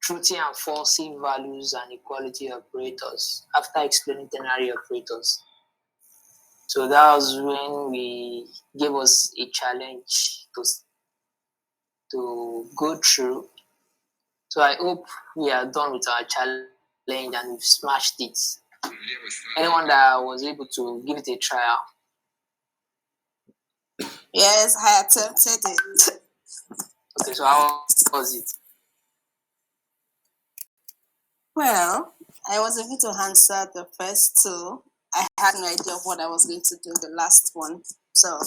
truthing and falsing values and equality operators after explaining ternary operators. So that was when we gave us a challenge to go through. So I hope we are done with our challenge and we've smashed it. Anyone that was able to give it a trial? Yes, I attempted it. Okay, so how was it? Well, I was able to answer the first two. I had no idea of what I was going to do the last one. So,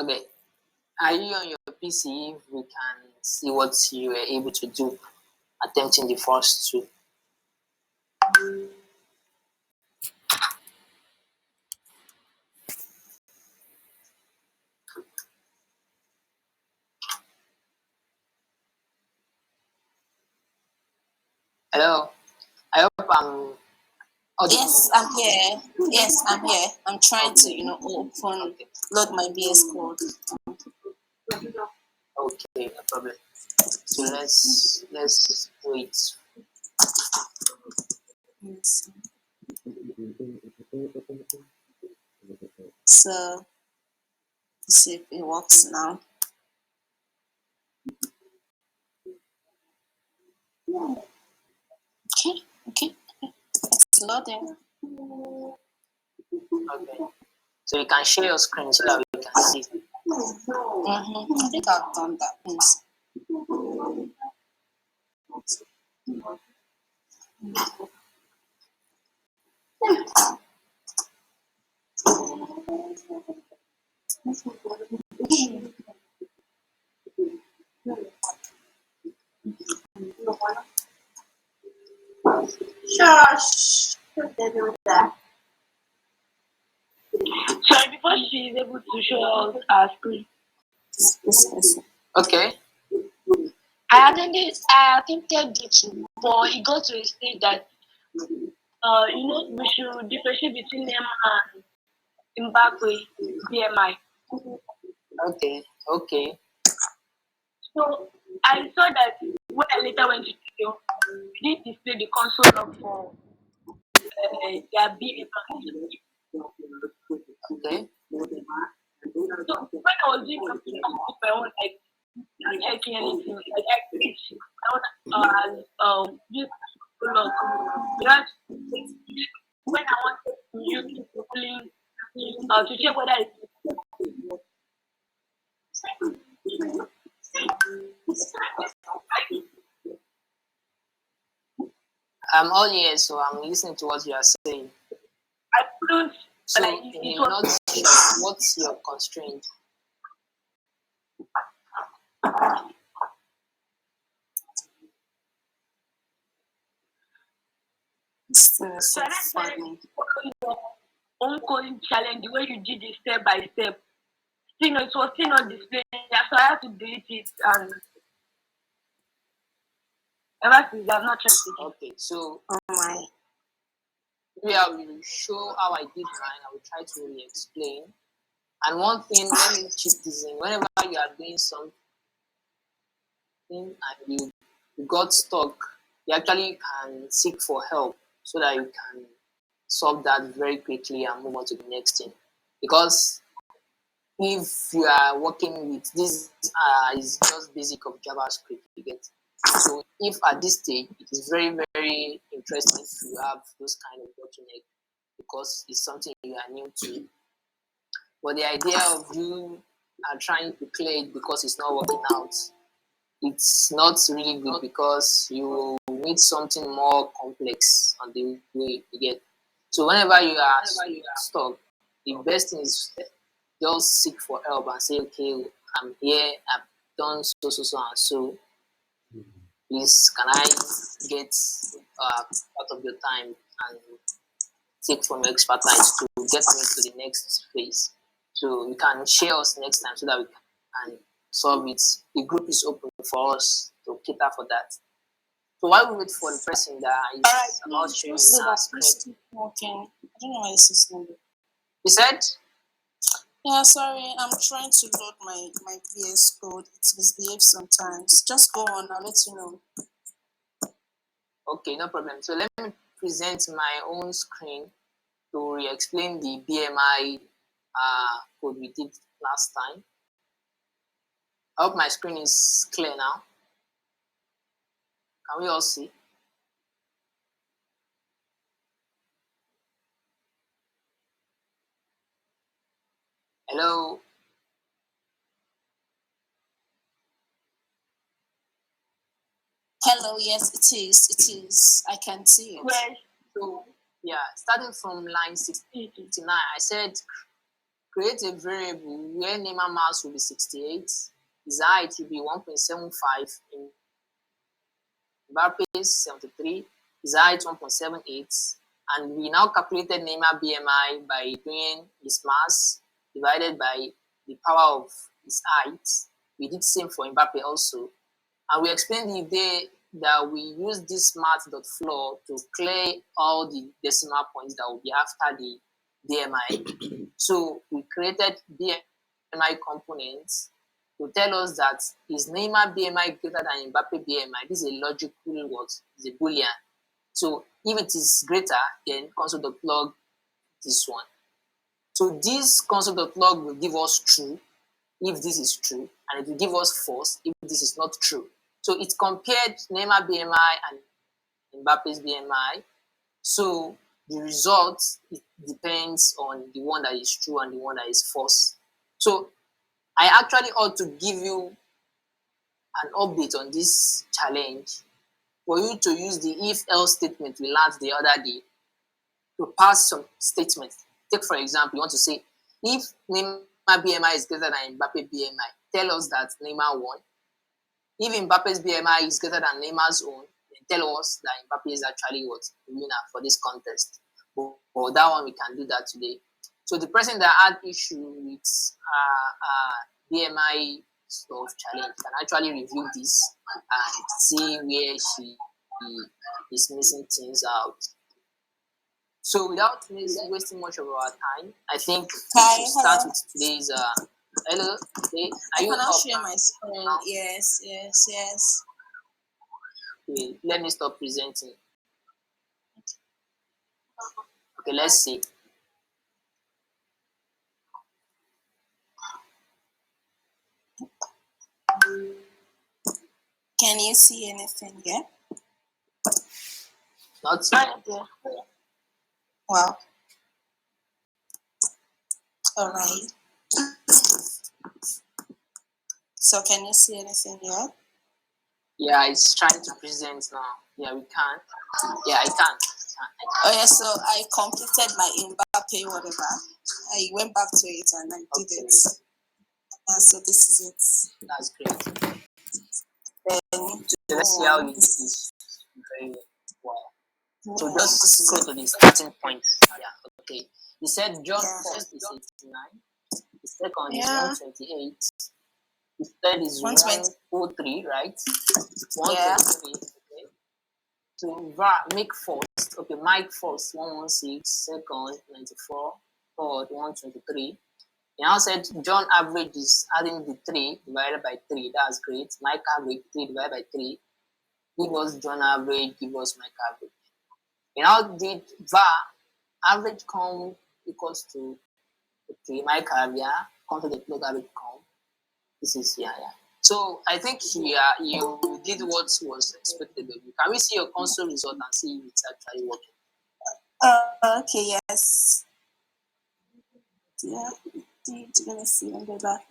okay. Are you on your PC? If we can see what you were able to do attempting the first two. Hello. I hope I'm audible. yes, I'm here. Yes, I'm here. I'm trying to, open, load my VS Code. Okay, no problem. So let's wait. So, let's see if it works now. Okay. It's loading. Okay. So you can share your screen so that we can see. I think I've done that. Please. Shush. Sorry, before she is able to show us our screen. Okay. I attempted it, but it got to a stage that we should differentiate between them and Zimbabwe BMI. Okay. So I saw that when I later went to video, we did display the console log for their BMI. Okay. So when I was doing something on my own, like not checking anything, like I use log because when I wanted to use the link to check whether it's I'm all ears, so I'm listening to what you are saying. I couldn't. So, Like, in a nutshell, what's your constraint? So that's funny. Own coding challenge, the way you did it step by step. It was still not displaying. So I had to delete it, and ever since I've not checked it. Okay, so Oh my. I will show how I did mine. I will try to really explain. And one thing, let me chip this in. Whenever you are doing something and you got stuck, you actually can seek for help so that you can solve that very quickly and move on to the next thing. Because if you are working with this, is just basic of JavaScript, you get. So if at this stage it is very, very interesting if you have those kind of bottleneck because it's something you are new to. But the idea of you are trying to clear it because it's not working out, it's not really good because you need something more complex on the way you get. So whenever you are stuck, the best thing is just seek for help and say, okay, I'm here, I've done so and so. Please, can I get part of your time and take from your expertise to get me to the next phase? So you can share us next time so that we can solve it. The group is open for us to cater for that. So while we wait for the person that is about sharing our screen. Okay. I don't know why this is not. You said? Yeah, sorry, I'm trying to load my VS Code. It misbehaves sometimes. Just go on, I'll let you know. Okay, no problem. So let me present my own screen to re-explain the BMI code we did last time. I hope my screen is clear now. Can we all see? Hello? Hello, yes, it is. It is. I can see it. Well, So, yeah, starting from line 69, I said create a variable where Neymar mass will be 68, his height will be 1.75, in Mbappe's 73, his height 1.78, and we now calculated Neymar BMI by doing his mass divided by the power of his height. We did same for Mbappe also. And we explained the day that we use this math.floor to clear all the decimal points that will be after the BMI. So we created BMI components to tell us that is Neymar BMI greater than Mbappe BMI. This is a logical what? It's a boolean. So if it is greater, then console.log this one. So this console.log will give us true if this is true, and it will give us false if this is not true. So it compared Neymar BMI and Mbappe's BMI. So the result, it depends on the one that is true and the one that is false. So I actually ought to give you an update on this challenge for you to use the if-else statement we learned the other day to pass some statements. Take, for example, you want to say, if Neymar BMI is greater than Mbappe BMI, tell us that Neymar won. If Mbappe's BMI is greater than Neymar's own, then tell us that Mbappe is actually what the winner for this contest. But that one, we can do that today. So the person that had issue with BMI stuff challenge can actually review this and see where she is missing things out. So without wasting much of our time, I think we should start with today's hello. Okay, I are you cannot up share now? my screen. Yes. Okay, let me stop presenting. Okay, let's see. Can you see anything yet? Not yeah. Wow. All right. So can you see anything yet? Yeah, it's trying to present now. Yeah, we can. Yeah, I can. Oh yeah, so I completed my Mbappe whatever. I went back to it and I did it. And so this is it. That's great. Then So let's see how you do this very well. So just go to the starting point. Yeah, okay. He said John first is 89. The second is 128. The third is 103, right? 123. Okay. So make first. Okay, Mike first 116. Second 94. Third 123. He now said John average is adding the 3 divided by 3. That's great. Mike average 3 divided by 3. Give us John average, give us Mike average. We now did var average com equals to okay, Mike average come to the plug average com. This is yeah. So I think here you did what was expected of you. Can we see your console result and see if it's actually working? Okay, yes. Yeah, let me see and go back.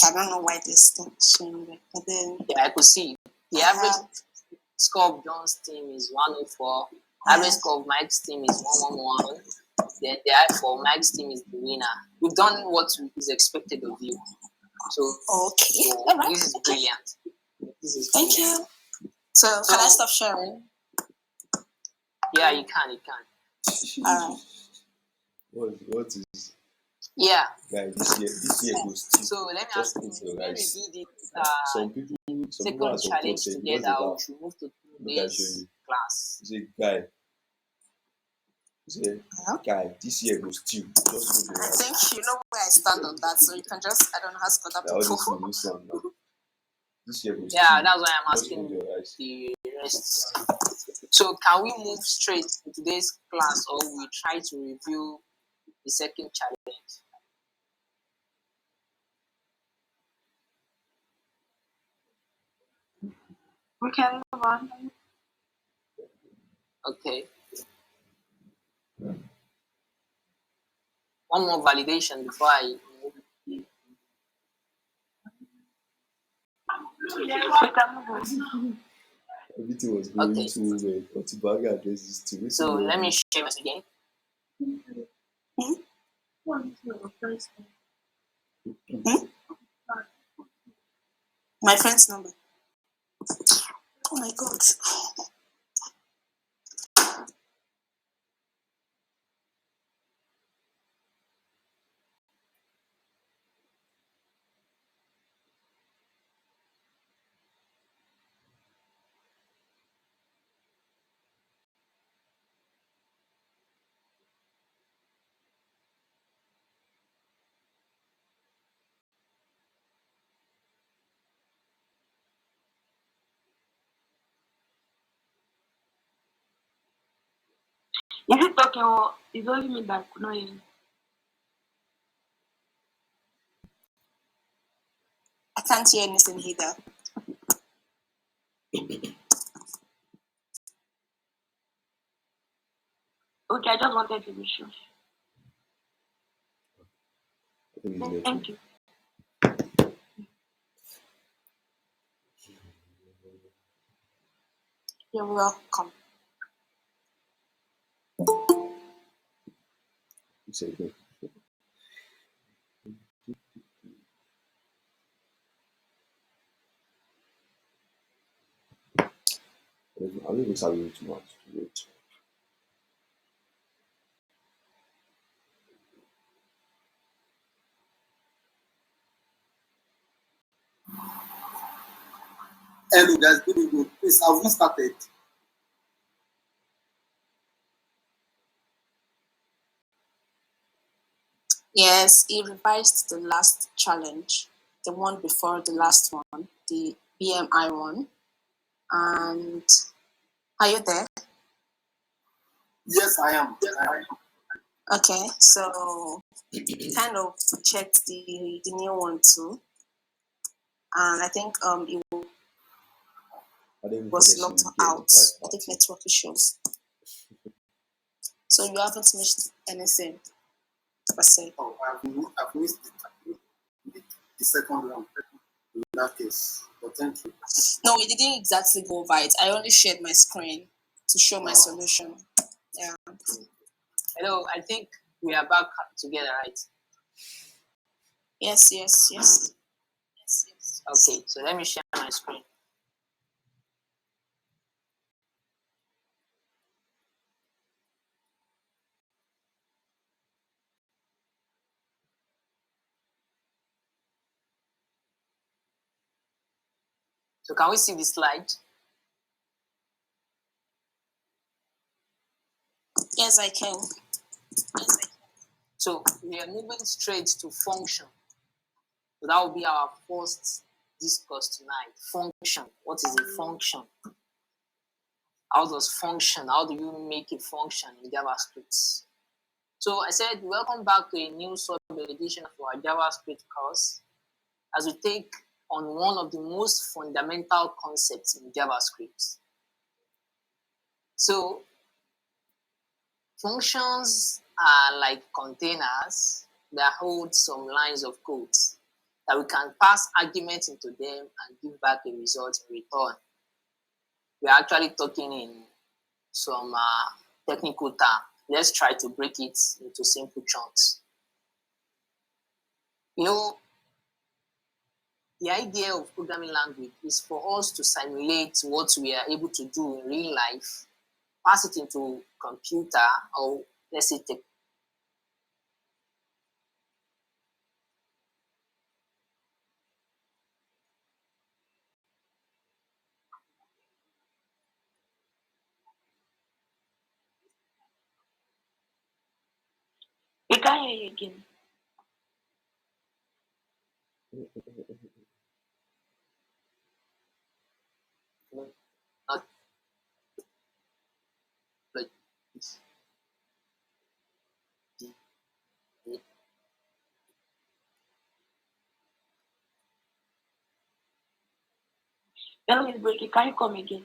I don't know why this thing changed, but then yeah, I could see the average score of John's team is 104. Average score of Mike's team is 111. Then the eye for Mike's team is the winner. You've done what is expected of you. So, okay. This is brilliant. Thank you. So can I stop sharing? Yeah, you can. All right. What is Yeah. Guys, this year goes stew. So let me Just ask you, put your when we rice. do this Some people second have some challenge thoughts together, because we of should move to look at show today's you. class. Say guy, say guy, this year goes stew. Just put your I rice. think you know where I stand on that, so you can just, I don't know, ask other All people. this in this one now. This year goes Yeah, stew. that's why I'm Just asking put your rice. the rest. So can we move straight to today's class, or we try to review the second challenge? We can move on. Okay. One more validation before I move. We can move on. Everything was going Okay. too well. But Tibaga addresses to So let me share this again. What is your first name? My friend's number. Oh my God. Is it talking or is only me that could not hear you? I can't hear anything either. Okay, I just wanted to be sure. Thank you. You're welcome. It's okay. I think it's having too much to wait. Hello guys, good evening. Please, have we started? Yes, he revised the last challenge, the one before the last one, the BMI one. And are you there? Yes, I am. Okay, so kind of checked the new one too. And I think it was locked out. I think network issues. So you haven't missed anything per se. Oh, I've missed the second one in that case. But thank you. No, we didn't exactly go over it. I only shared my screen to show my solution. Yeah. Hello, I think we are back together, right? Yes. Okay, so let me share my screen. So can we see the slide? Yes, I can. So we are moving straight to function. So that will be our first discourse tonight. Function. What is a function? How does function? How do you make a function in JavaScript? So I said, welcome back to a new sub-edition of our JavaScript course as we take on one of the most fundamental concepts in JavaScript. So functions are like containers that hold some lines of code that we can pass arguments into them and give back a result in return. We're actually talking in some technical terms. Let's try to break it into simple chunks. You know, the idea of programming language is for us to simulate what we are able to do in real life, pass it into computer, or let's say can't hear you again. Not like Then it's breaking. Can you come again?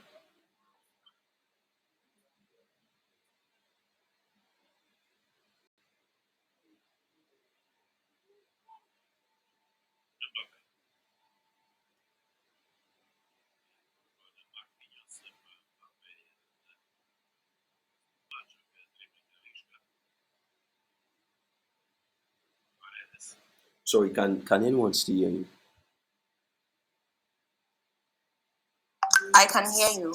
Sorry, can anyone still hear me? I can hear you.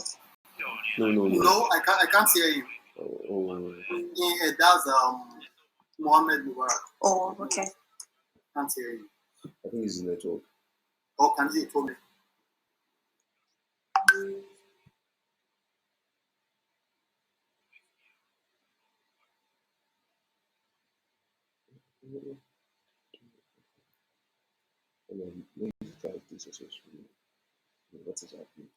No. No, I can't hear you. Oh, Yeah, that's Mohammed Mubarak. Oh, okay. Can't hear you. I think it's the network. Oh, can you tell me? Maybe try this successfully. What is happening?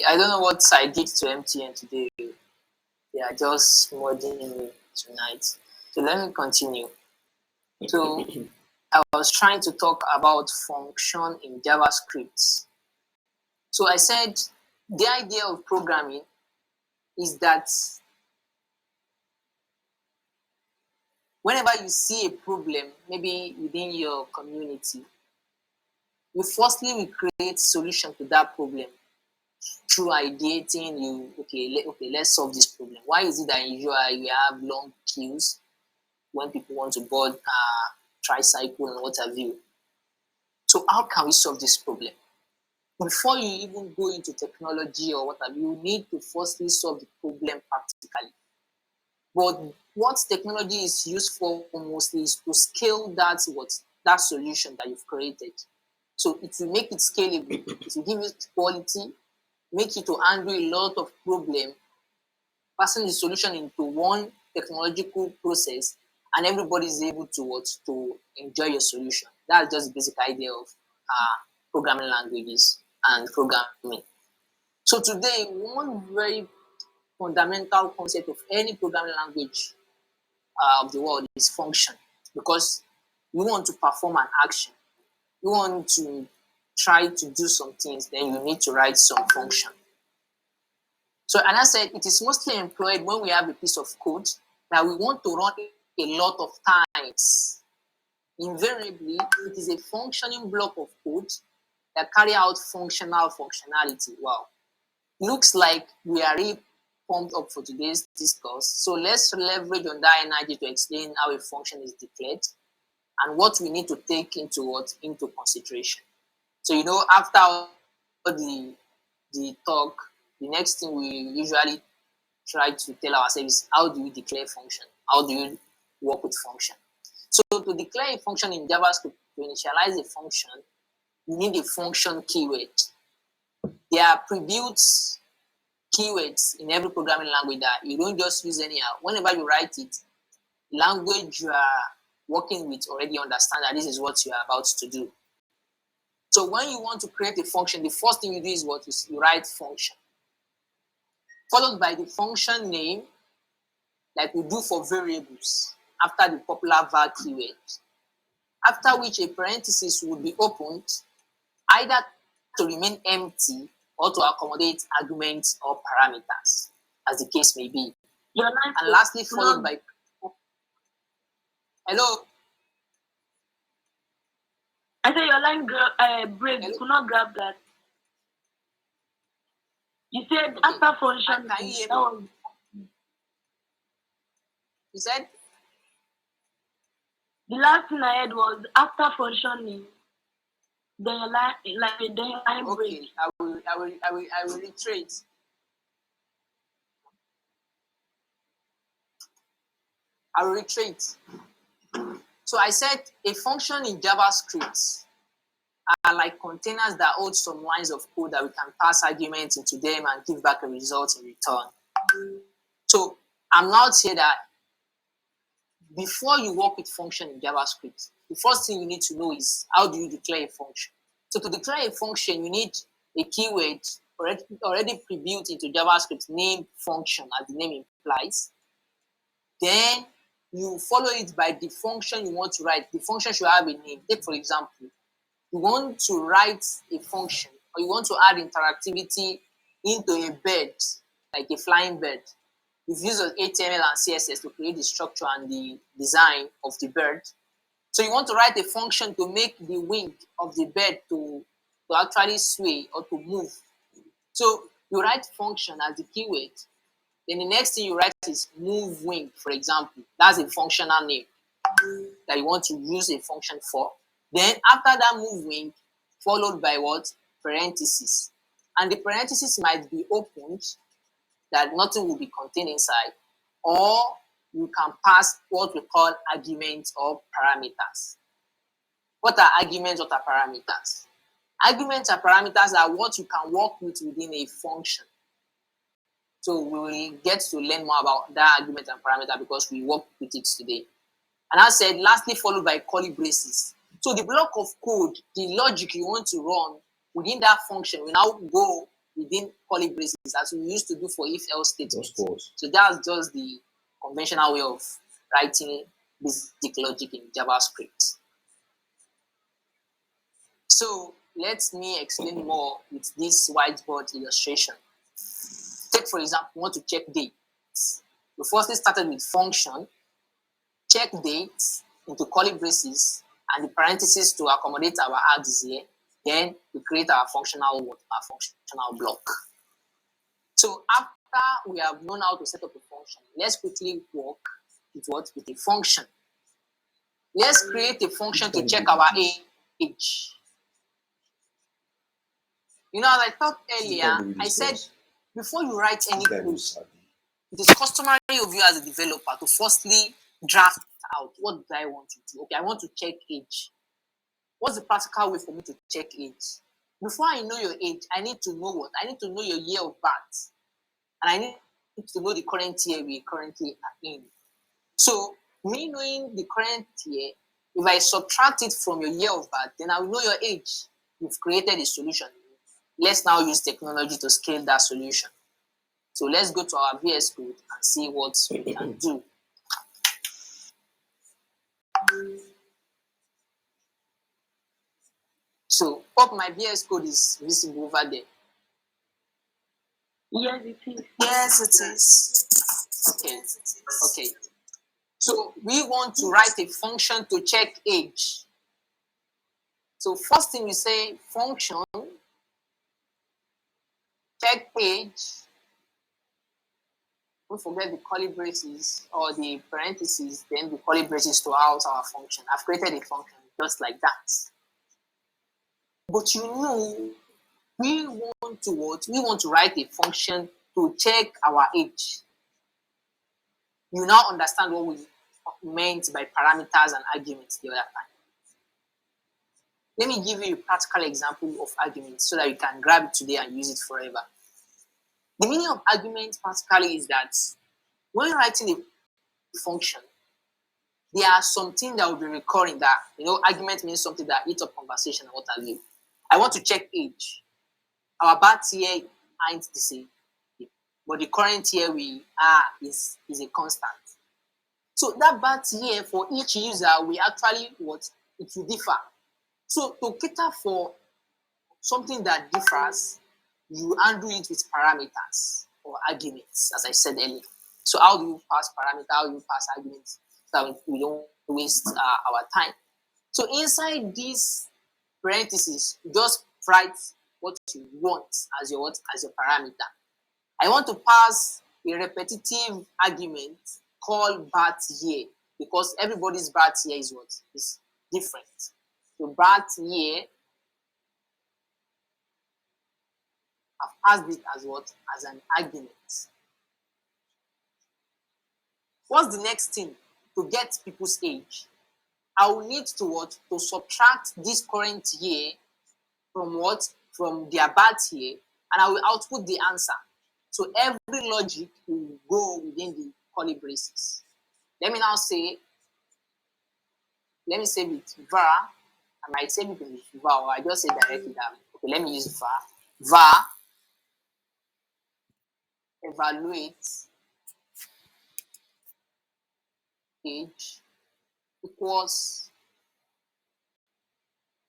I don't know what I did to MTN today. They are just modding me tonight. So let me continue. So I was trying to talk about function in JavaScript. So I said the idea of programming is that whenever you see a problem, maybe within your community, you firstly will create solution to that problem through ideating. Let's solve this problem. Why is it that usually we have long queues when people want to board tricycle and what have you? So how can we solve this problem? Before you even go into technology or what have you, you need to firstly solve the problem practically. But what technology is used for mostly is to scale that solution that you've created. So it will make it scalable, it will give you quality, make it to handle a lot of problem, passing the solution into one technological process, and everybody is able to enjoy your solution. That's just the basic idea of programming languages and programming. So today, one very fundamental concept of any programming language of the world is function, because you want to perform an action, you want to try to do some things, then you need to write some function. So, and I said it is mostly employed when we have a piece of code that we want to run a lot of times. Invariably, it is a functioning block of code that carry out functional functionality. Wow. Looks like we are really pumped up for today's discourse. So let's leverage on that energy to explain how a function is declared and what we need to take into consideration. So after all the talk, the next thing we usually try to tell ourselves is how do we declare function? How do you work with function? So to declare a function in JavaScript, to initialize a function, you need a function keyword. There are pre-built keywords in every programming language that you don't just use anyhow. Whenever you write it, the language you are working with already understand that this is what you are about to do. So when you want to create a function, the first thing you do is you write function, followed by the function name, like we do for variables, after the popular var keyword. After which a parenthesis would be opened, either to remain empty or to accommodate arguments or parameters, as the case may be. And lastly, followed by... Hello? I said your line break. You could not grab that. You said Okay. after function. Can you hear me? You said? The last thing I heard was after functioning, then your line Okay, break. I will reiterate. I will reiterate. So I said a function in JavaScript are like containers that hold some lines of code that we can pass arguments into them and give back a result in return. So I'm now saying that before you work with function in JavaScript, the first thing you need to know is how do you declare a function. So to declare a function, you need a keyword already pre-built into JavaScript named function, as the name implies. Then you follow it by the function you want to write. The function should have a name. Take, for example, you want to write a function or you want to add interactivity into a bird, like a flying bird. You've used HTML and CSS to create the structure and the design of the bird. So you want to write a function to make the wing of the bird to actually sway or to move. So you write function as the keyword. Then the next thing you write is move wing, for example. That's a functional name that you want to use a function for. Then after that move wing, followed by what? Parentheses. And the parentheses might be opened, that nothing will be contained inside, or you can pass what we call arguments or parameters. What are arguments? What are parameters? Arguments and parameters are what you can work with within a function. So we will get to learn more about that argument and parameter because we work with it today. And I said, lastly, followed by curly braces. So the block of code, the logic you want to run within that function will now go within curly braces as we used to do for if-else statements. So that's just the conventional way of writing basic logic in JavaScript. So let me explain more with this whiteboard illustration. Take, for example, we want to check dates. We firstly started with function, check dates into curly braces, and the parentheses to accommodate our adds here. Then we create our functional block. So after we have known how to set up a function, let's quickly work with a function. Let's create a function to check our age. You know, as I talked earlier, I said before you write any code, it is customary of you as a developer to firstly draft out what do I want to do. Okay, I want to check age. What's the practical way for me to check age? Before I know your age, I need to know what? I need to know your year of birth. And I need to know the current year we currently are in. So, me knowing the current year, if I subtract it from your year of birth, then I will know your age. You've created a solution. Let's now use technology to scale that solution. So let's go to our VS Code and see what we can do. So hope my VS Code is visible over there. Yes, it is. Yes, it is. Okay. Okay. So we want to write a function to check age. So first thing we say, function check age. Don't forget the curly braces or the parentheses, then the curly braces to house our function. I've created a function just like that. But you know, we want to what? We want to write a function to check our age. You now understand what we meant by parameters and arguments the other time. Let me give you a practical example of arguments so that you can grab it today and use it forever. The meaning of argument practically is that when writing a function, there are some things that will be recurring that, argument means something that eats up conversation and what have you. I want to check age. Our birth year aren't the same, but the current year we are is a constant. So that birth year for each user, we actually it will differ. So to cater for something that differs, you handle it with parameters or arguments, as I said earlier. So how do you pass parameter? How do you pass arguments so that we don't waste our time? So inside these parentheses, you just write what you want as your parameter. I want to pass a repetitive argument called birth year because everybody's birth year is different. So birth year, I've passed it as as an argument. What's the next thing to get people's age? I will need to subtract this current year from what? From their bat here, and I will output the answer. So every logic will go within the curly braces. Let me now say, let me save it var. I might save it in var, or I just say directly that. Okay, let me use var. var evaluate age equals,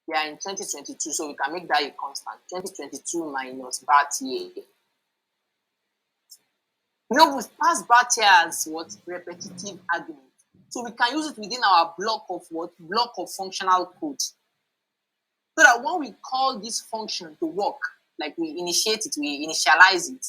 we are in 2022, so we can make that a constant. 2022 minus bat year. You know, we've passed bat year as what? Repetitive argument. So we can use it within our block of what? Block of functional code. So that when we call this function to work, like we initiate it, we initialize it,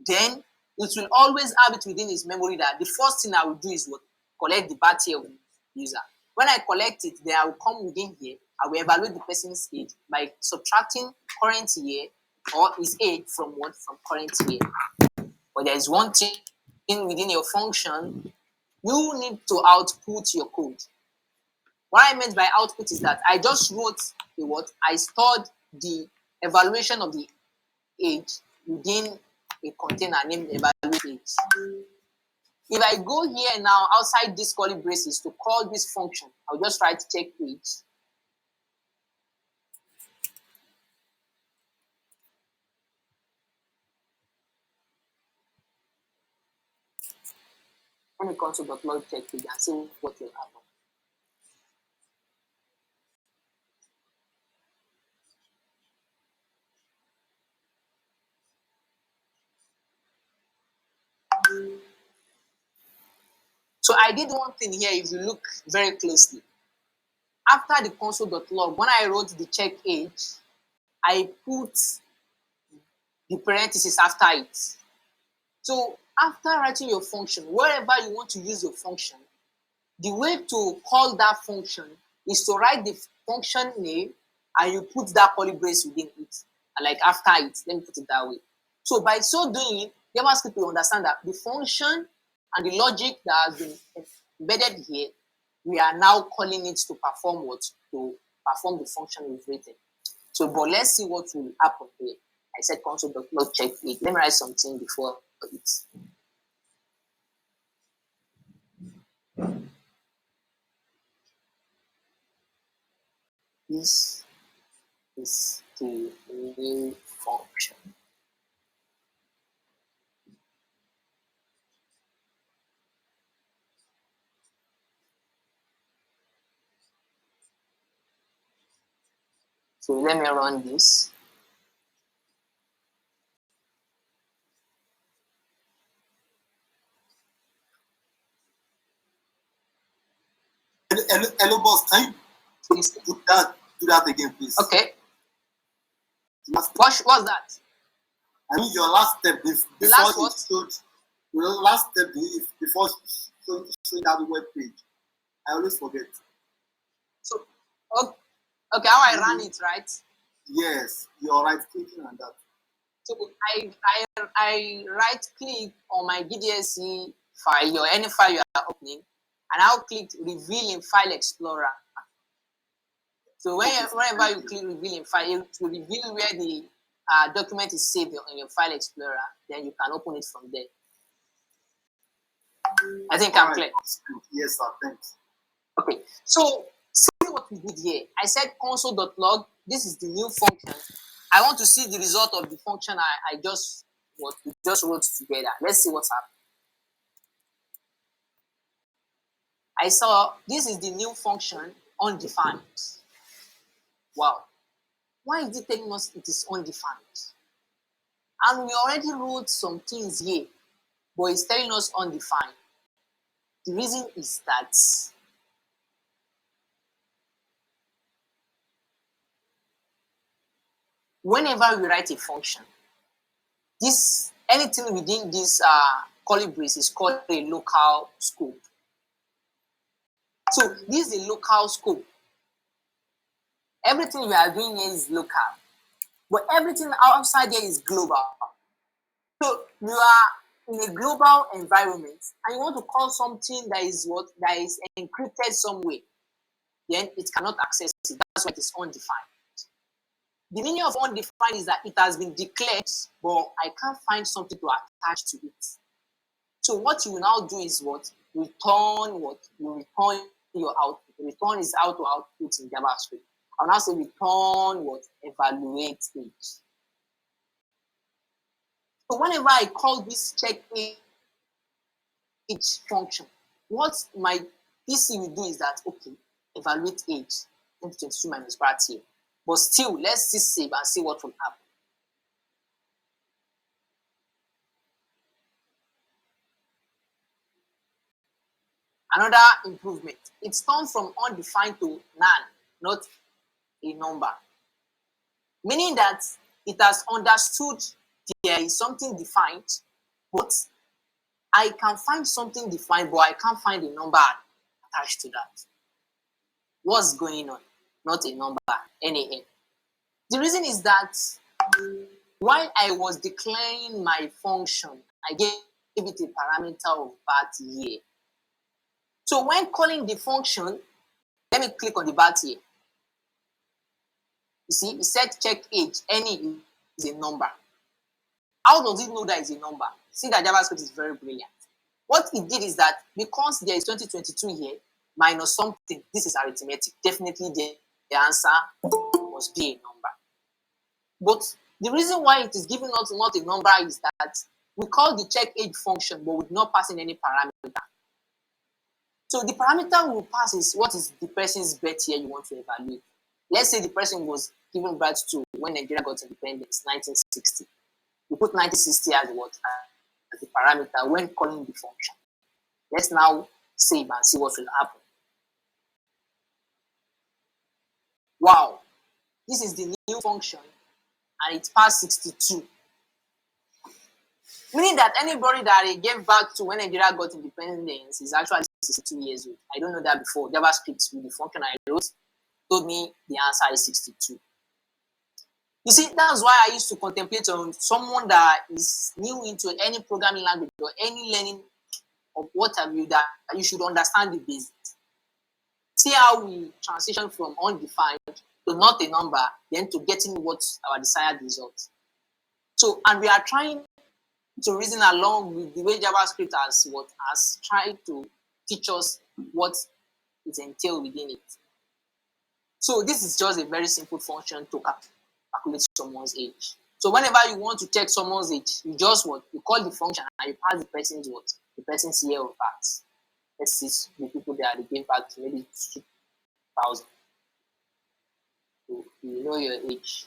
then it will always have it within its memory that the first thing I will do is what? Collect the bat year of the user. When I collect it, then I will come within here. I will evaluate the person's age by subtracting current year or his age from what? From current year. But there is one thing within your function, you need to output your code. What I meant by output is that I just wrote the what? I stored the evaluation of the age within a container named evaluate age. If I go here now outside this curly braces to call this function, I'll just write check age. Let me console.log check age and see what will happen. So I did one thing here, if you look very closely. After the console.log, when I wrote the check age, I put the parentheses after it. So after writing your function, wherever you want to use your function, the way to call that function is to write the function name and you put that curly brace within it, like after it. Let me put it that way. So by so doing, JavaScript will understand that the function and the logic that has been embedded here, we are now calling it to perform what? To perform the function we've written. So, but let's see what will happen here. I said console.log check it. Let me write something before it. This is the new function. So let me run this. Hello, boss. Can you do that again, please? Okay. What's that? I mean, your last step before The last you what? showed, your last step before showing that web page. I always forget. So, okay, how I ran it, right? Yes, you're right clicking on that. So I right click on my GDSC file or any file you are opening, and I'll click reveal in File Explorer. So whenever you click reveal in file, it will reveal where the document is saved in your File Explorer. Then you can open it from there. I think I'm clear. Yes, sir. Thanks. Okay, so see what we did here. I said console.log. This is the new function. I want to see the result of the function I just we just wrote together. Let's see what's happening. I saw this is the new function undefined. Wow. Why is it telling us it is undefined? And we already wrote some things here, but it's telling us undefined. The reason is that whenever we write a function, anything within this curly brace is called a local scope. So this is a local scope. Everything we are doing here is local, but everything outside here is global. So you are in a global environment and you want to call something that is encrypted somewhere, then it cannot access it. That's why it is undefined. The meaning of undefined is that it has been declared, but I can't find something to attach to it. So what you will now do is what? Return what? You return your output. Return is how to output in JavaScript. I'll now say return what? Evaluate age. So whenever I call this check age function, what my PC will do is that, okay, evaluate age, 2022 minus birth year. But still, let's still save and see what will happen. Another improvement, it's turned from undefined to none, not a number. Meaning that it has understood there is something defined, but I can find something defined, but I can't find a number attached to that. What's going on? Not a number, NaN. The reason is that while I was declaring my function, I gave it a parameter of birth year. So when calling the function, let me click on the birth year. You see, it said check age, any is a number. How does it know that is a number? See that JavaScript is very brilliant. What it did is that because there is 2022 here, minus something, this is arithmetic. Definitely the answer must be a number. But the reason why it is giving us not a number is that we call the check age function, but we're not passing any parameter. So the parameter we will pass is what is the person's birth year you want to evaluate. Let's say the person was given birth to when Nigeria got independence, 1960. We put 1960 as what? As the parameter when calling the function. Let's now save and see what will happen. Wow, this is the new function and it passed 62. Meaning that anybody that they gave birth to when Nigeria got independence is actually 62 years old. I don't know that before. JavaScript with the function I wrote told me the answer is 62. You see, that's why I used to contemplate on someone that is new into any programming language or any learning of what have you, that you should understand the basics. See how we transition from undefined to not a number, then to getting what our desired result. So, and we are trying to reason along with the way JavaScript has tried to teach us what is entailed within it. So this is just a very simple function to calculate someone's age. So whenever you want to check someone's age, you just you call the function and you pass the person's the person's year of birth. Let's see the people that they gave birth to maybe 2000. So you know your age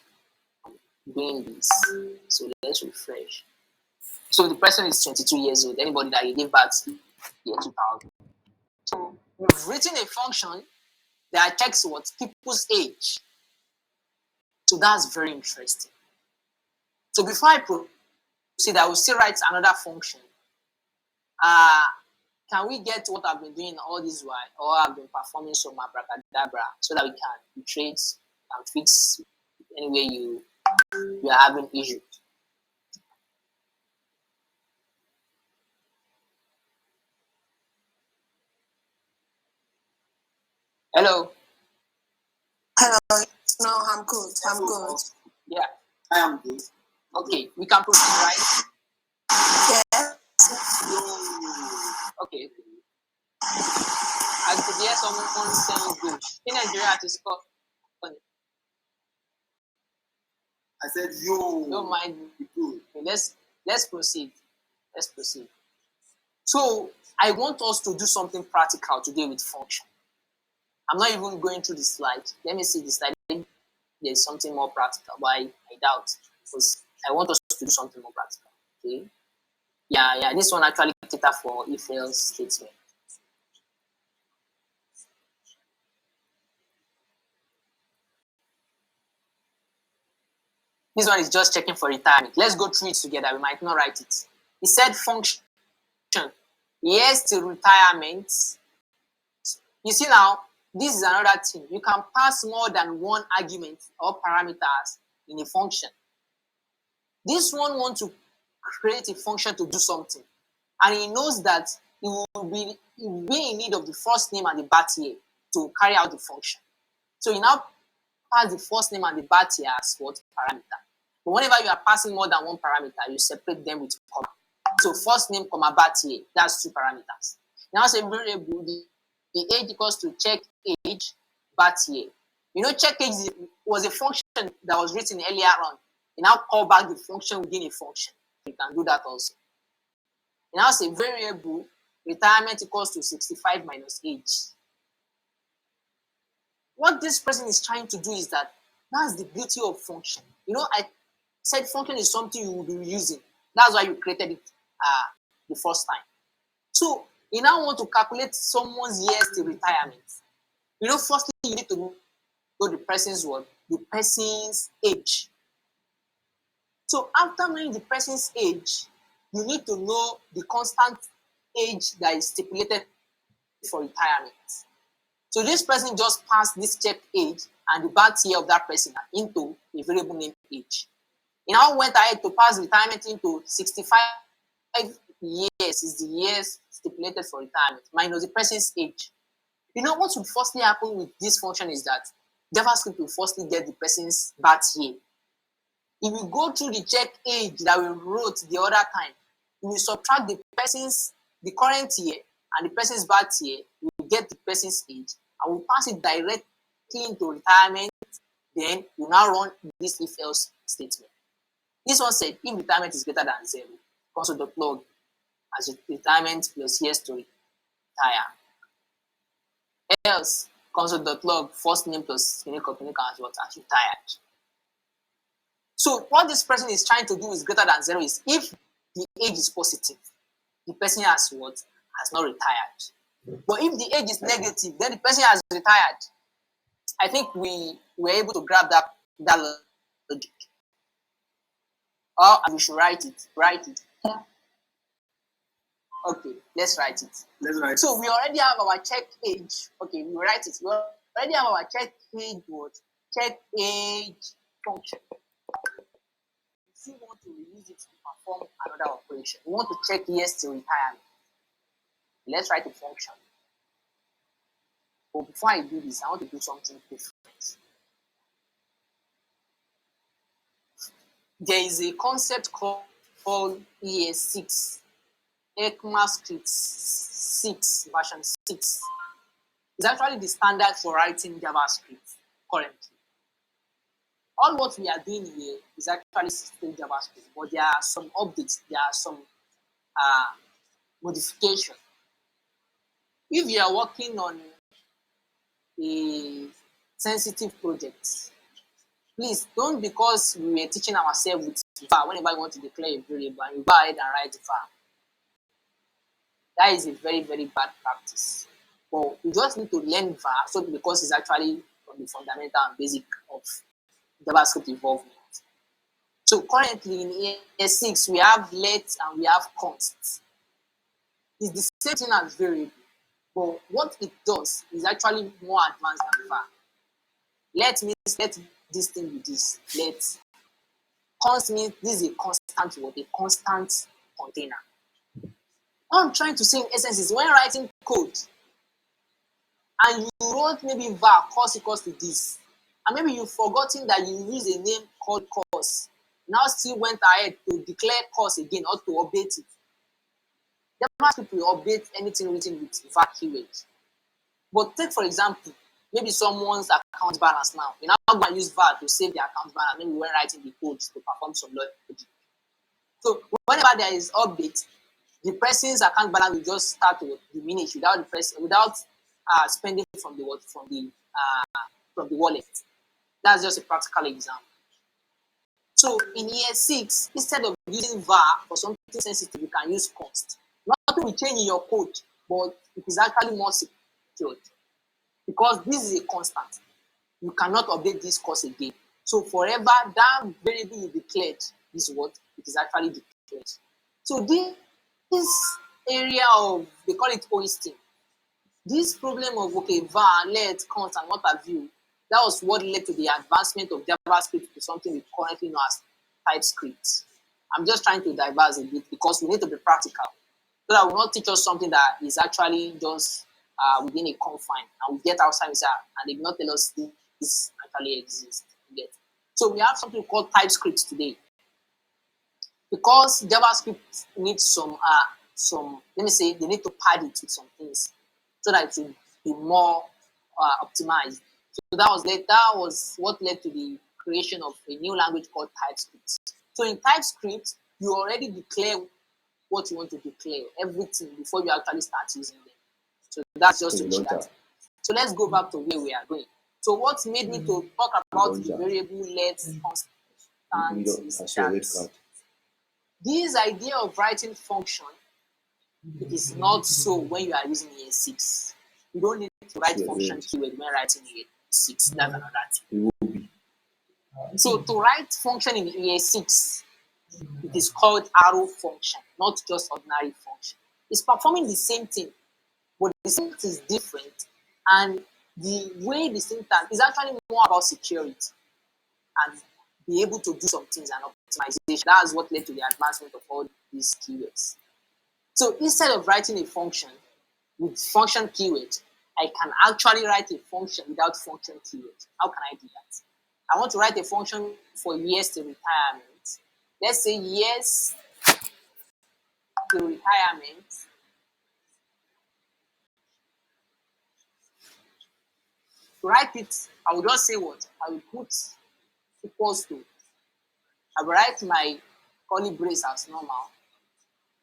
doing this. So let's refresh. So the person is 22 years old. Anybody that you gave birth to year 2000. So we've written a function that checks what people's age. So that's very interesting. So before I proceed, I will still write another function. Can we get what I've been doing all this while, or I've been performing some abracadabra, so that we can iterate and fix anywhere you are having issues. Hello. Hello. No, I'm good. I'm good. Yeah. I am good. Okay, we can proceed, right? Yeah. Okay. I could hear someone saying good. In Nigeria, it is called. I said yo. Don't mind me. Good. Okay, let's proceed. Let's proceed. So I want us to do something practical today with function. I'm not even going through the slide. Let me see the slide. There's something more practical, but I doubt, because I want us to do something more practical. Okay. Yeah. This one actually cater for if-else statement. This one is just checking for retirement. Let's go through it together. We might not write it. It said function. Yes to retirement. You see now, this is another thing. You can pass more than one argument or parameters in a function. This one wants to create a function to do something, and he knows that he will be in need of the first name and the birth year to carry out the function. So he now pass the first name and the birth year as what parameter. But whenever you are passing more than one parameter, you separate them with comma. So first name, comma, birth year, that's 2 parameters. Now say variable, the age equals to check age, birth year. You know, check age was a function that was written earlier on. You now call back the function within a function. You can do that also. You now say variable, retirement equals to 65 minus age. What this person is trying to do is that's the beauty of function. You know, I said function is something you will be using. That's why you created it the first time. So you now want to calculate someone's years to retirement. You know, firstly, you need to know the person's what? The person's age. So after knowing the person's age, you need to know the constant age that is stipulated for retirement. So this person just passed this checked age and the birth year of that person into a variable named age. He now went ahead to pass retirement into 65 years is the years stipulated for retirement minus the person's age. You know what would firstly happen with this function is that JavaScript will firstly get the person's birth year. If we go through the check age that we wrote the other time, we will subtract the current year and the person's birth year, we will get the person's age, and we'll pass it directly into retirement. Then we now run this if else statement. This one said if retirement is greater than 0, console.log as retirement plus years to retire. Else console.log first name plus as what as retired. So what this person is trying to do is greater than 0 is if the age is positive, the person has what? Has not retired. But if the age is negative, then the person has retired. I think we were able to grab that logic. Or we should write it. Yeah. Okay, let's write it. Let's write. So we already have our check age. Okay, we write it. We already have our check age what? Check age function. We still want to use it to perform another operation. We want to check years to retirement. Let's write a function. But before I do this, I want to do something different. There is a concept called ES6, ECMAScript 6, version 6. It's actually the standard for writing JavaScript currently. All what we are doing here is actually still JavaScript, but there are some updates, there are some modifications. If you are working on a sensitive project, please don't, because we were teaching ourselves with var whenever you want to declare a variable and you go ahead and write var. That is a very, very bad practice. But you just need to learn var so because it's actually from the fundamental and basic of JavaScript involvement. So currently in ES6 we have let and we have const. It's the same thing as variable, but what it does is actually more advanced than var. Let this thing be this. Let const means this is a constant word, a constant container. What I'm trying to say in essence is when writing code and you wrote maybe var course equals to this, and maybe you've forgotten that you use a name called course, now still went ahead to declare course again or to update it. JavaScript will update anything written with var keyword. But take for example, maybe someone's account balance now. You now go and use var to save the account balance, maybe when writing the code to perform some logic. So whenever there is update, the person's account balance will just start to diminish without spending from the wallet. That's just a practical example. So in year 6, instead of using var for something sensitive, you can use const. Nothing will change in your code, but it is actually more secured because this is a constant. You cannot update this course again. So forever, that variable you declared is what it is actually declared. So this area of, they call it hoisting. This problem of var, let, const, and what have you, that was what led to the advancement of JavaScript to something we currently know as Typescript. I'm just trying to diverse a bit because we need to be practical, so that will not teach us something that is actually just within a confine, and we get outside and they will not tell us this actually exist. Yet. So we have something called TypeScript today. Because JavaScript needs some, let me say, they need to pad it with some things so that it will be more optimized. So that was what led to the creation of a new language called TypeScript. So in TypeScript, you already declare what you want to declare, everything before you actually start using them. So that's just to show that. So let's go back to where we are going. So what made me to talk about the variable let constant is that this idea of writing function, it is not so when you are using ES6. You don't need to write function keyword when writing ES6. That's another thing. So to write function in ES6, it is called arrow function, not just ordinary function. It's performing the same thing, but the syntax is different, and the way the syntax is actually more about security and be able to do some things and optimization. That's what led to the advancement of all these keywords. So instead of writing a function with function keyword, I can actually write a function without function keyword. How can I do that? I want to write a function for years to retirement. Let's say years to retirement. To write it, I will just say what? I will put equals to. I will write my curly brace as normal.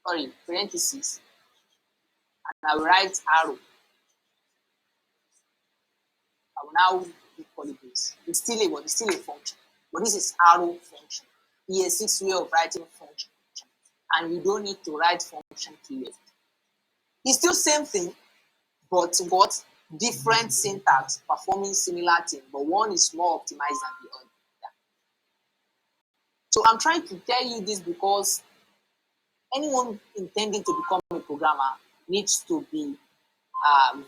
Sorry, parentheses. And I will write arrow. I will now do curly brace. It's still a function. But this is arrow function. ES6 way of writing function. And you don't need to write function keyword. It's still same thing, but what? Different syntax performing similar thing, but one is more optimized than the other. Yeah. So I'm trying to tell you this because anyone intending to become a programmer needs to be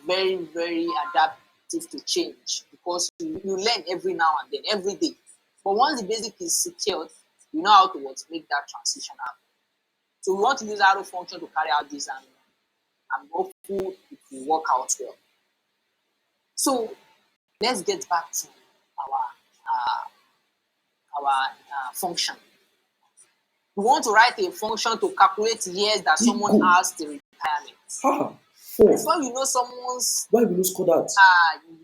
very, very adaptive to change because you learn every now and then, every day. But once the basic is secured, you know how to make that transition happen. So we want to use arrow function to carry out this, and I'm hopeful it will work out well. So let's get back to our function. We want to write a function to calculate years that someone has to retirement. Before you know someone's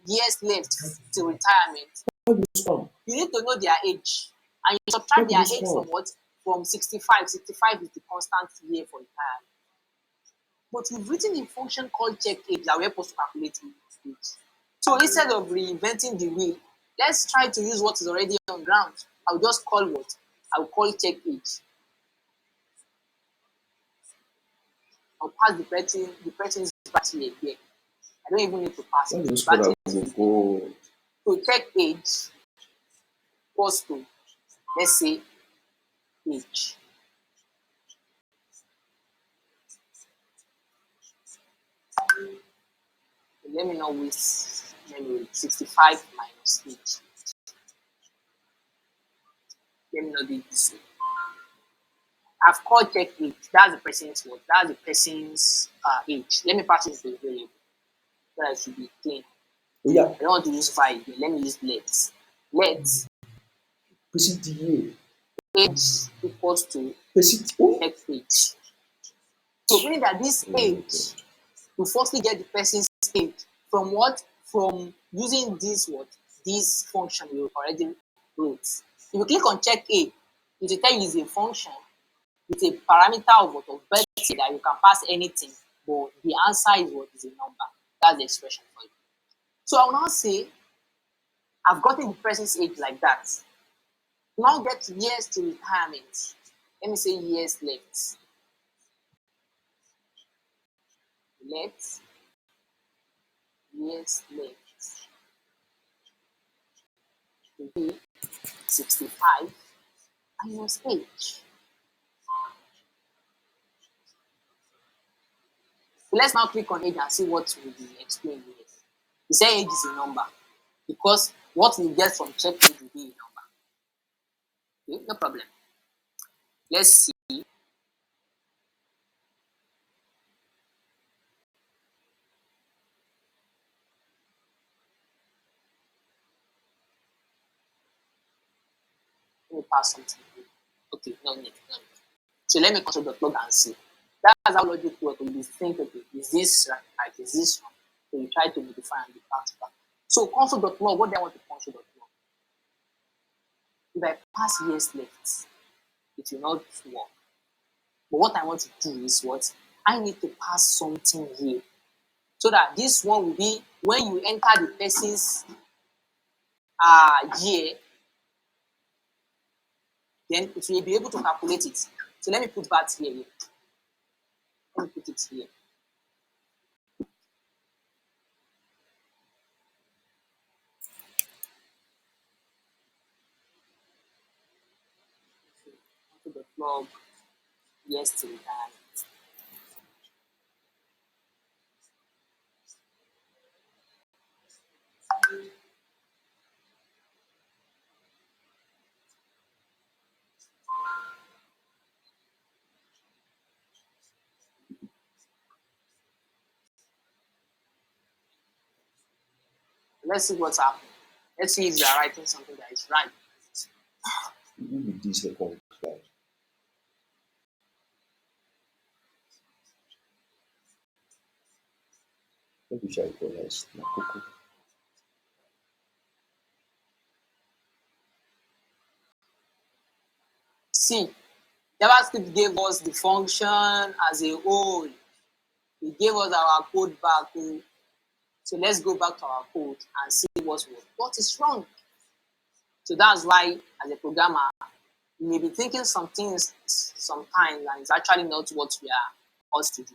years left to retirement, you need to know their age. And you subtract their age from what? From 65. 65 is the constant year for retirement. But we've written a function called check age that we're supposed to calculate age. So instead of reinventing the wheel, let's try to use what is already on ground. I'll just call what? I'll call check age. I'll pass the person's battery again. I don't even need to pass it. Battery to check age equals to, let's say, age. Let me not waste memory. 65 minus age. Let me not do this. I've called check age. That's the person's what? That's the person's age. Let me pass it to the variable so that it should be clean. I don't want to use 5. Let me use let. Let age equals to check age. So meaning that this age will firstly get the person's age from what? From using this function we already wrote. If you click on check A, it will tell you it's a function with a parameter of birthday that you can pass anything, but the answer is what is a number. That's the expression for it. So I will now say I've gotten the person's age like that. Now get years to retirement. Let me say years left. Years left to be 65 minus age. So let's now click on age and see what will be explained here. We say age is a number because what we get from check age will be a number. Okay, no problem. Let's see. me pass something here. Okay, no need. So let me console.log and see. That's how logic works. You think, okay, is this right? Is this wrong? So you try to modify and be back to back. So console.log, what do I want to console.log? If I pass yes left, it will not work. But what I want to do is what? I need to pass something here. So that this one will be when you enter the person's year, then it will be able to calculate it. So let me put that here. Let me put it here. To the blog, yes to retirement. Let's see what's happening. Let's see if you are writing something that is right. With this second slide. Maybe shall equalize Makoko. See, JavaScript gave us the function as a whole. It gave us our code back. So let's go back to our code and see what is wrong. So that's why, as a programmer, you may be thinking some things sometimes, and it's actually not what we are asked to do.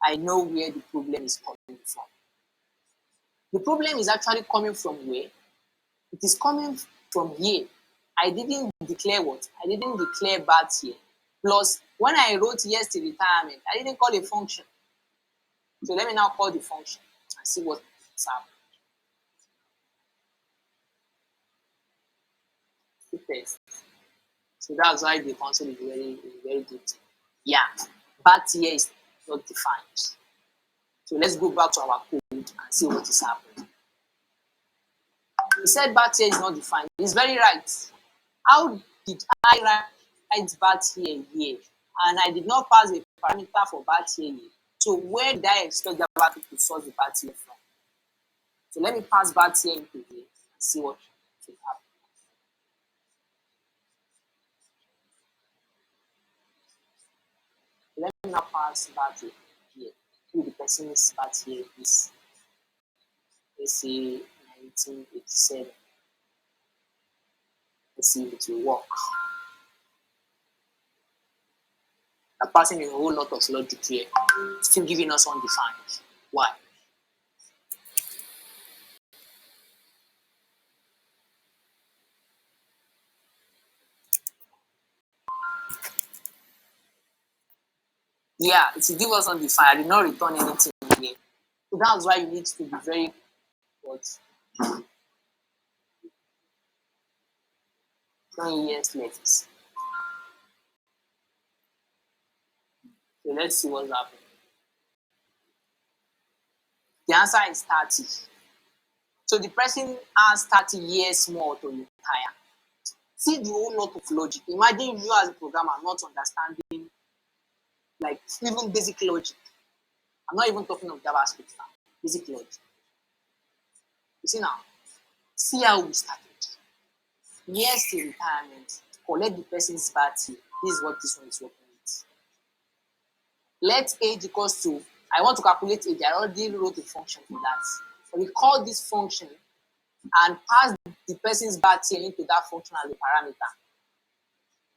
I know where the problem is coming from. The problem is actually coming from where? It is coming from here. I didn't declare what? I didn't declare bat here. Plus, when I wrote yes to retirement, I didn't call a function. So let me now call the function and see what's happening. Test. So that's why the console is very good. Yeah, bat here is not defined. So let's go back to our code and see what is happening. He said bat here is not defined. He's very right. How did I write bat here? And I did not pass a parameter for bat here. So where did I expect JavaScript to source the bat here from? So let me pass bat here into here and see what should happen. Let me now pass bat here. Who the person's bat here is, let's say 1987. Let's see if it will work. I'm passing a whole lot of logic here, still giving us undefined. Why? Yeah, it will give us undefined. I did not return anything here. So that's why you need to be very what? 20 years left. So let's see what's happening. The answer is 30. So the person has 30 years more to retire. See the whole lot of logic. Imagine you as a programmer not understanding like even basic logic. I'm not even talking of JavaScript now. Basic logic. You see now, see how we started. Yes to retirement, collect the person's birthday. This is what this one is working with. Let age equals to, I want to calculate age. I already wrote a function for that. So we call this function and pass the person's birthday into that function as a parameter.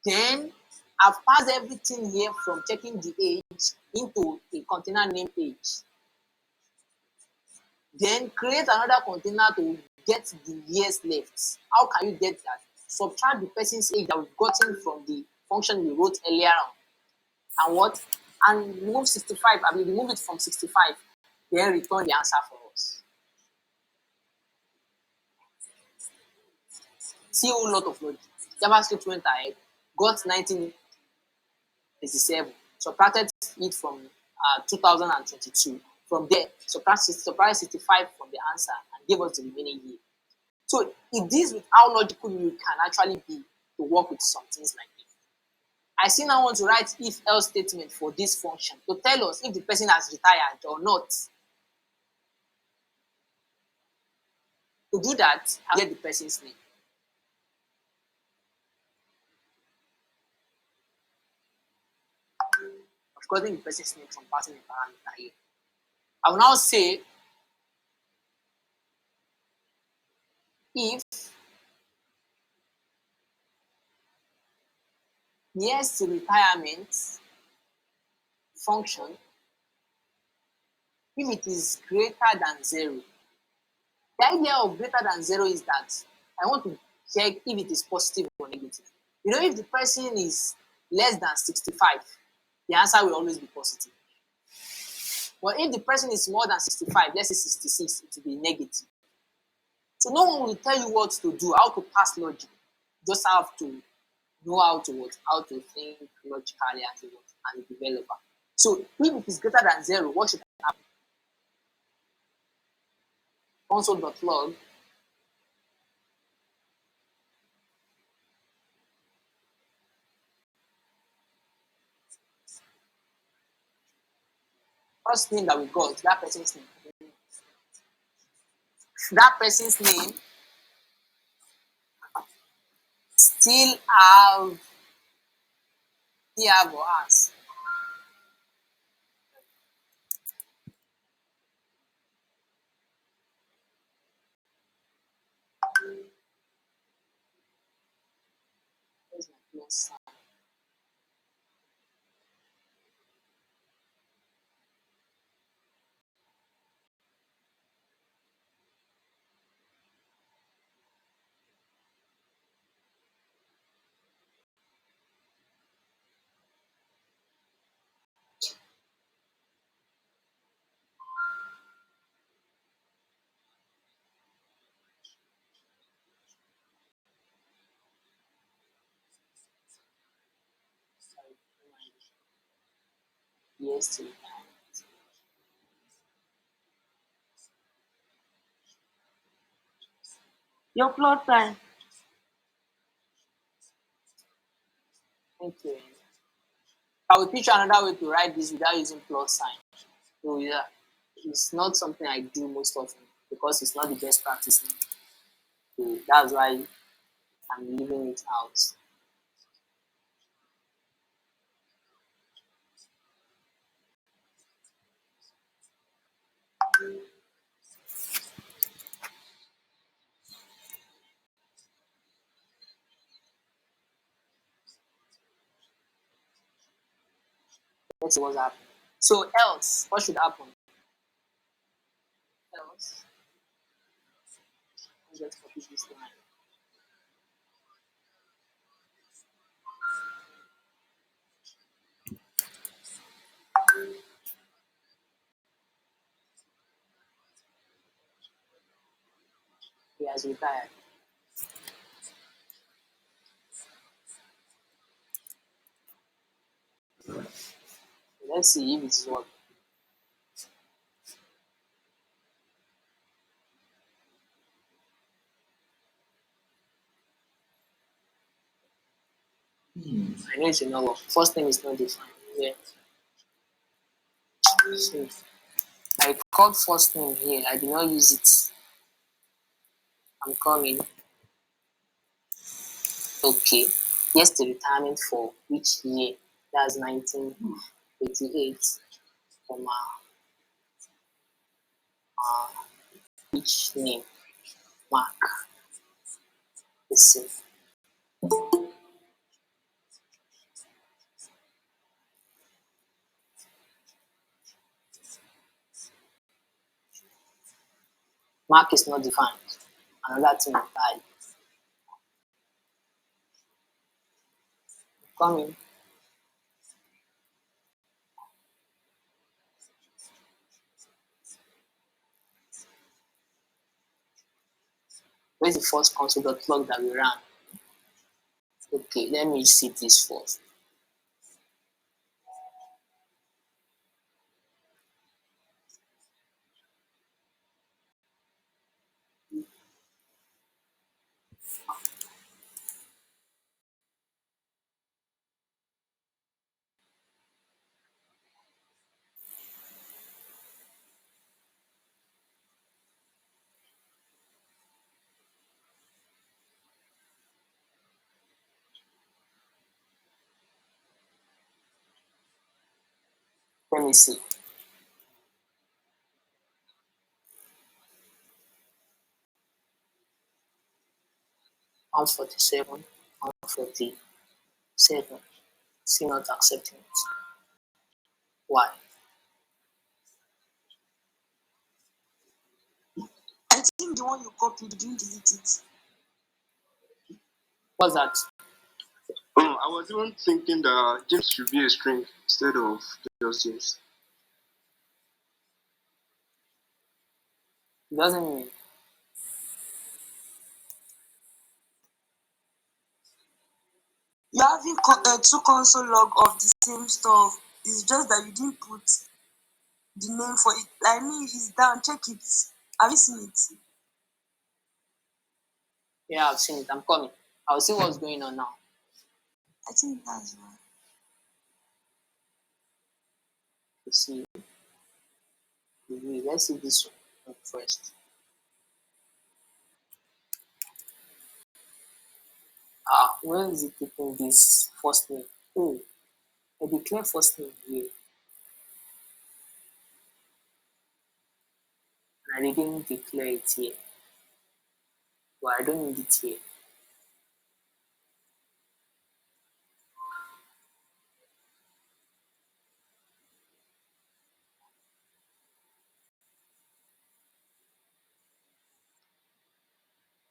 Then I've passed everything here from checking the age into a container named age. Then create another container to get the years left. How can you get that? Subtract the person's age that we've gotten from the function we wrote earlier on. And what? And remove 65. I mean, remove it from 65. Then return the answer for us. See a whole lot of logic. JavaScript went ahead, got 1987, subtracted it from 2022. From there, subtract 65 from the answer and give us the remaining year. So it deals with how logical you can actually be to work with some things like this. I still now want to write if else statement for this function to tell us if the person has retired or not. To do that, I'll get the person's name. Of course, the person's name from passing the parameter here. I will now say if nearest to retirement function, if it is greater than 0. The idea of greater than 0 is that I want to check if it is positive or negative. You know, if the person is less than 65, the answer will always be positive. But if the person is more than 65, let's say 66, it will be negative. So no one will tell you what to do, how to pass logic. You just have to know how to think logically as a developer. So if it is greater than 0, what should happen? Console.log first name that we got, that person's name. That person's name still have or has. Where's my plus sign? Sorry, yes to Your plot sign. Thank you. I will teach you another way to write this without using plus sign. So yeah, it's not something I do most often because it's not the best practice. So that's why I'm leaving it out. Let's see what's happening. So else, what should happen? Else, let's copy this line. He has retired. Let's see if it's working. I know it's a no work. First name is not defined. Yeah. So I called first name here. I did not use it. I'm coming. Okay. Yes, the retirement for which year? That's 1988. Comma. Which name? Mark. Let's see. Mark is not defined. Another thing applied. Coming. Where's the first console.log that we ran? Okay, let me see this first. Let me see. 147, 147. See not accepting it. Why? I think the one you copied, you didn't delete it. What's that? I was even thinking that James should be a string instead of just James. It doesn't mean. You're having two console log of the same stuff. It's just that you didn't put the name for it. I mean, it's down. Check it. Have you seen it? Yeah, I've seen it. I'm coming. I'll see what's going on now. I think that's right. Let's see. Let's see this one first. Where is it taking this first name? Oh, I declare first name here. And I didn't declare it here. But I don't need it here.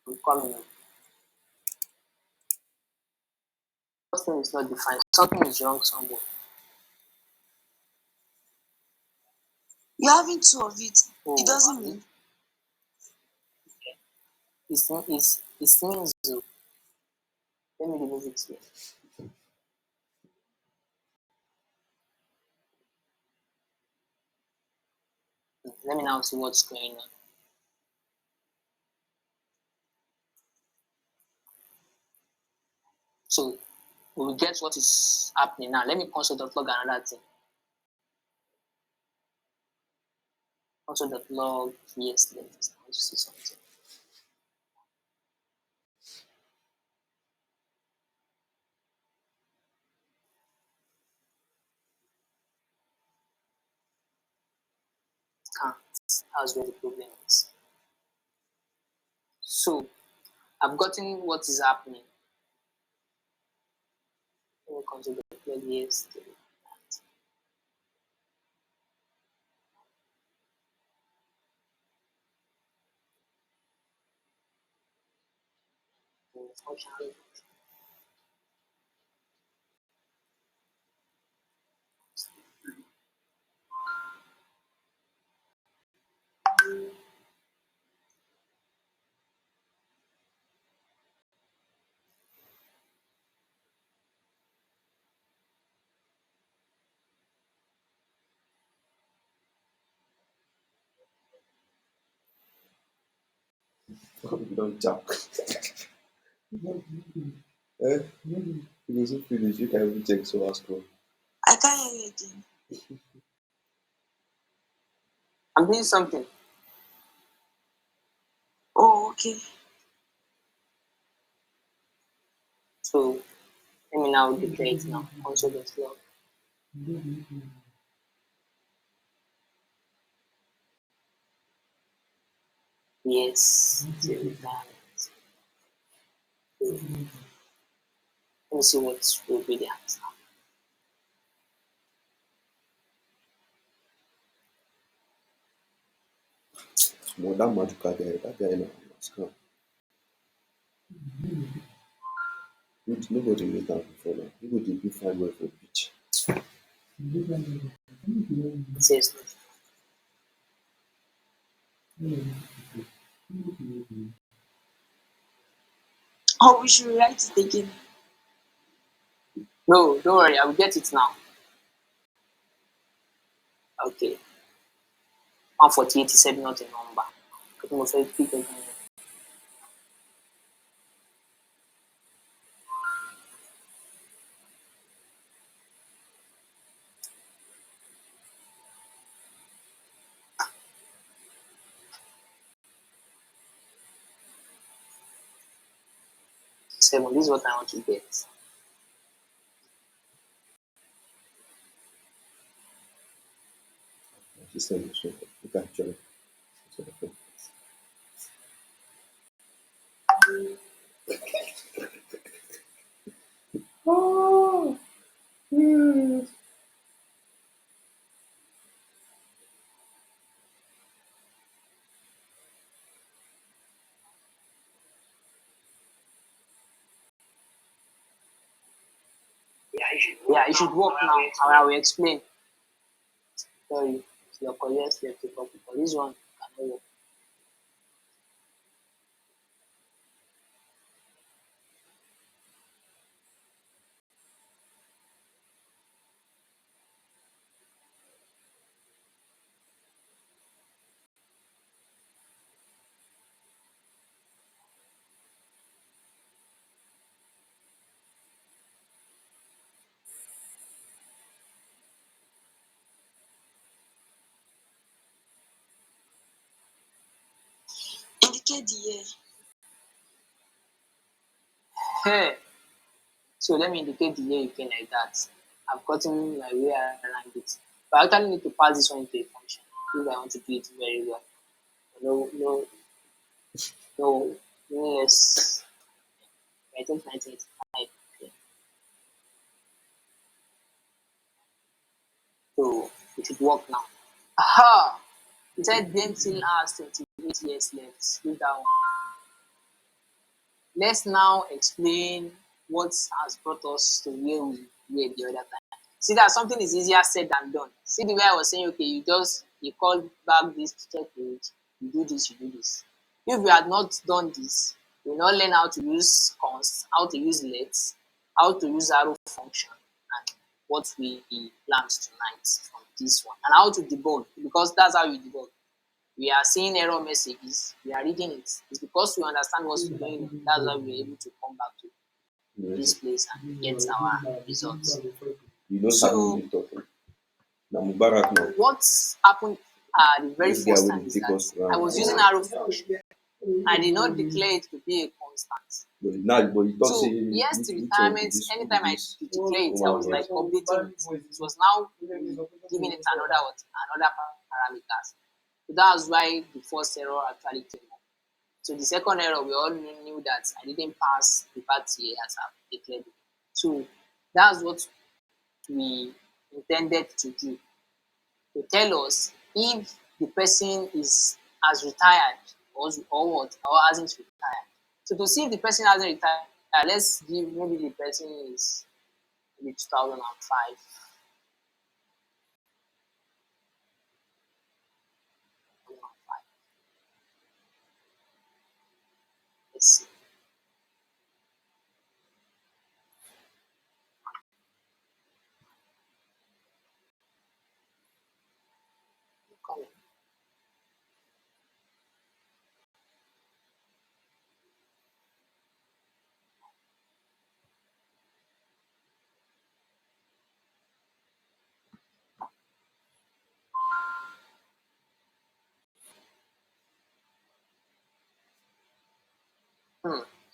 I'm coming now. First name is not defined. Something is wrong somewhere. You're having two of it. Oh, It doesn't mean. It's means Zoo. Let me remove it here. Let me now see what's going on. So we will get what is happening now. Let me console.log another thing. Console.log, yes, let's see something. Can't. That's where the problem is. So I've gotten what is happening. Let me console.log, yes. Function. Don't talk. It doesn't finish. You can even check so ask her. I can't hear you again. I'm doing something. Oh, okay. So let me now declare it now. Console.log. Yes. Let me see what will be the answer. More that magical guy, that guy now. Scam. Nobody made that before now. Nobody do find well for pitch. It says Oh, we should write it again. no, don't worry, I will get it now. Okay. 148 is said not a number. I'm going to pick again. Seven. This is what I want to get. System is so look actually. Oh, yes. Yeah, it should work now. I will explain. Sorry, it's your career step to copy. For this one cannot work. Indicate the year. Hey, so let me indicate the year again like that. I've gotten my way around it. But I actually need to pass this one into a function if I want to do it very well. No, no, no, no less. I think 1985. Okay. So it should work now. Aha! It said Ben still has 28 years left. Leave that one. Let's now explain what has brought us to where we were the other time. See that something is easier said than done. See the way I was saying, okay, you call back this to check it, you do this, you do this. If we had not done this, we will not learn how to use const, how to use let, how to use arrow function, and what we learned tonight from this one, and how to debug, because that's how you debug. We are seeing error messages, we are reading it. It's because we understand what's going on. That's why we're able to come back to this place and get our results. You don't have So, to talk. Now Mubarak now. what happened the very This guy first will time is take us that I around. was using arrow function. I did not declare it to be a constant. But you don't So, say yes, which to of retirement, this anytime I this declare it, I was like updating it. It was now giving it another parameters. So that's why the first error actually came up. So the second error, we all knew that I didn't pass the part here as I've declared it. So that's what we intended to do, to tell us if the person is has retired or what, or hasn't retired. So to see if the person hasn't retired, let's give maybe the person is maybe 2005. Let's see.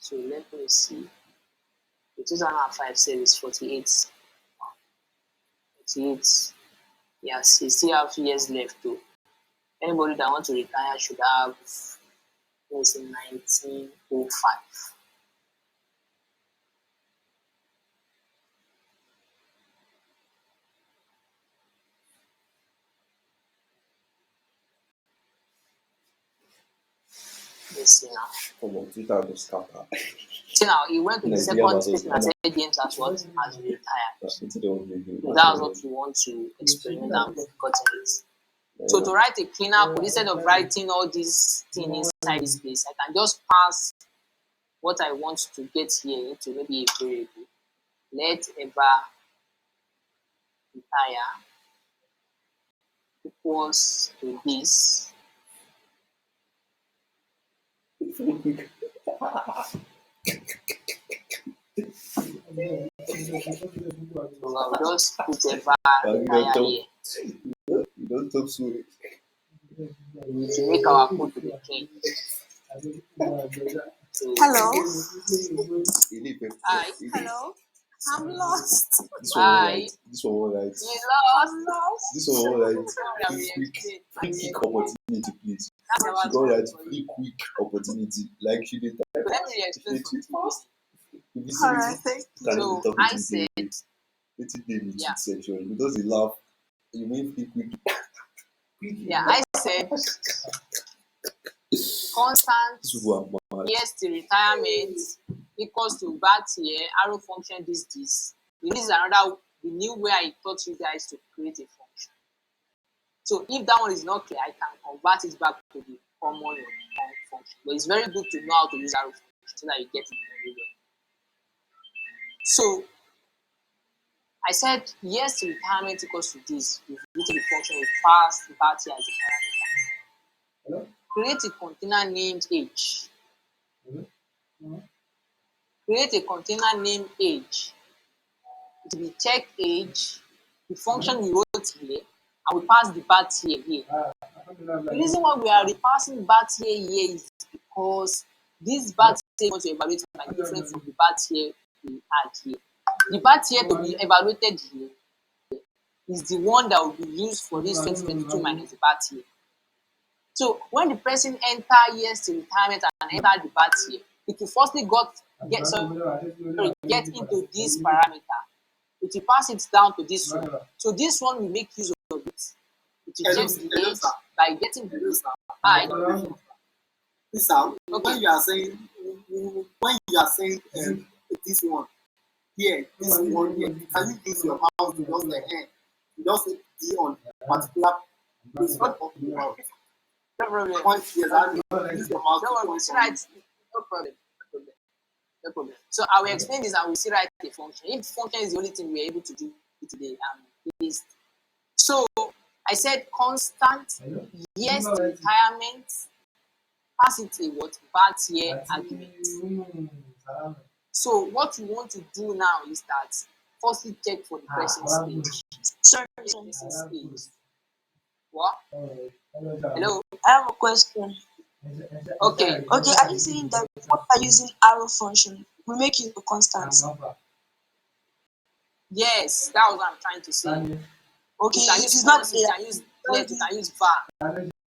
So let me see. The 2005 sale is 48. 48. Yes, he still have 2 years left too. Anybody that wants to retire should have, let's say, 1905. Let's see now. Come on, Twitter will scatter. See now, he went to the Nigeria second versus statement and Ghana. said James has retired. That's what they don't do. So that's what we want to experiment and we've gotten it. So to write a cleaner code, instead of writing all these things inside this place, I can just pass what I want to get here into maybe a variable. Let ever retire equals to this. So I'll just put ever retire here You don't talk so. to make our code to be clean. So, Hello. hi. Hello. I'm lost. This one all Bye. right. This one all right. You lost. I'm lost. This one all right. Sorry, I will Free explain. quick opportunity, please. That's She about got right. for you. Free quick opportunity. Like she did. But let me explain If from you the beginning. if you see All right, it, thank you. can So you talk I to said, the tweet yeah, section? Because they laugh. You mean free quick. yeah, I said constant These people are mad. years to retirement equals to back here, arrow function this. This is another the new way I taught you guys to create a function. So if that one is not clear, I can convert it back to the common function. But it's very good to know how to use arrow function so that you get it very well. So I said yes to retirement equals to this. We've written the function, we passed back here as a parameter. Create a container named age. Create a container named age. It will be check age, the function we wrote here, and we pass the bat here. The reason why we are repassing bat here is because this bat here want to evaluate are different from the bat here we had here. The bat here to be evaluated here is the one that will be used for this 2022 minus the bat here. So when the person enter years to retirement and enter the bat here, it will firstly get into this parameter. It will pass it down to this one. So this one will make use of it. It will check the age by getting the I. When you are saying this one here, this one here, can you use your mouse to just like you just D on particular place you are talking about? No problem. Point here, that use your mouse No to problem. point See on right. it. No problem. No problem. So I will explain this and we'll see right the function. If function is the only thing we're able to do today, is so I said constant years to retirement pass it a what bat year argument. So what we want to do now is that firstly check for the person's age. Sorry, Person's age. What? Hello? I have a question. Okay. Okay, are you saying that what are using arrow function will make it a constant? Yes, that was what I'm trying to say. Okay, You can it use is not constant, you can use let, you can use var.